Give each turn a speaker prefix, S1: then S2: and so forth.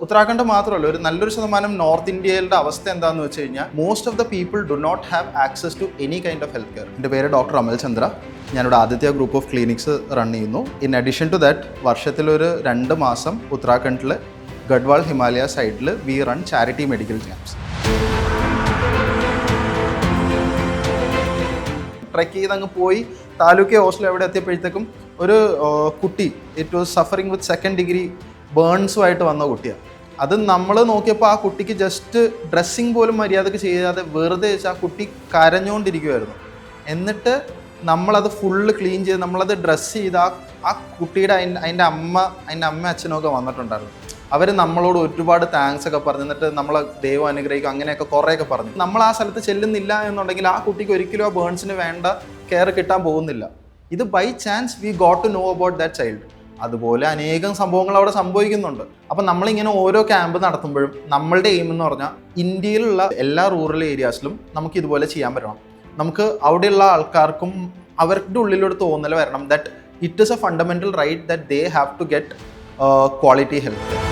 S1: ഉത്തരാഖണ്ഡ് മാത്രമല്ല, ഒരു നല്ലൊരു ശതമാനം നോർത്ത് ഇന്ത്യയിലെ അവസ്ഥ എന്താണെന്ന് വെച്ച് കഴിഞ്ഞാൽ most of the people do not have access to any kind of health care. എൻ്റെ പേര് ഡോക്ടർ അമൽ ചന്ദ്ര. ഞാനിവിടെ Aditya group of clinics run ചെയ്യുന്നു. ഇൻ അഡീഷൻ ടു ദാറ്റ്, വർഷത്തിലൊരു 2 മാസം ഉത്തരാഖണ്ഡിൽ ഗഡ്വാൾ ഹിമാലയ സൈഡിൽ we run charity medical camps. Trek ചെയ്ത് അങ്ങ് പോയി താലൂക്ക് ഹോസ്റ്റൽ എവിടെ എത്തിയപ്പോഴത്തേക്കും ഒരു കുട്ടി it was suffering with 2nd degree ബേൺസുമായിട്ട് വന്ന കുട്ടിയാണ്. അത് നമ്മൾ നോക്കിയപ്പോൾ ആ കുട്ടിക്ക് ജസ്റ്റ് ഡ്രസ്സിങ് പോലും മര്യാദക്ക് ചെയ്യാതെ വെറുതെ വെച്ച് ആ കുട്ടി കരഞ്ഞുകൊണ്ടിരിക്കുമായിരുന്നു. എന്നിട്ട് നമ്മളത് ഫുള്ള് ക്ലീൻ ചെയ്ത് നമ്മളത് ഡ്രസ്സ് ചെയ്ത് ആ കുട്ടിയുടെ അതിൻ്റെ അമ്മ അച്ഛനൊക്കെ വന്നിട്ടുണ്ടായിരുന്നു. അവർ നമ്മളോട് ഒരുപാട് താങ്ക്സ് ഒക്കെ പറഞ്ഞു, എന്നിട്ട് നമ്മളെ ദൈവം അനുഗ്രഹിക്കും അങ്ങനെയൊക്കെ കുറേയൊക്കെ പറഞ്ഞു. നമ്മൾ ആ സ്ഥലത്ത് ചെല്ലുന്നില്ല എന്നുണ്ടെങ്കിൽ ആ കുട്ടിക്ക് ഒരിക്കലും ആ ബേൺസിന് വേണ്ട കെയർ കിട്ടാൻ പോകുന്നില്ല. ഇത് by chance we got to know about that child. അതുപോലെ അനേകം സംഭവങ്ങൾ അവിടെ സംഭവിക്കുന്നുണ്ട്. അപ്പം നമ്മളിങ്ങനെ ഓരോ ക്യാമ്പ് നടത്തുമ്പോഴും നമ്മളുടെ എയിം എന്ന് പറഞ്ഞാൽ ഇന്ത്യയിലുള്ള എല്ലാ റൂറൽ ഏരിയാസിലും നമുക്ക് ഇതുപോലെ ചെയ്യാൻ പറ്റണം. നമുക്ക് അവിടെയുള്ള ആൾക്കാർക്കും അവരുടെ ഉള്ളിലൊരു തോന്നൽ വരണം that it is a fundamental right that they have to get quality health care.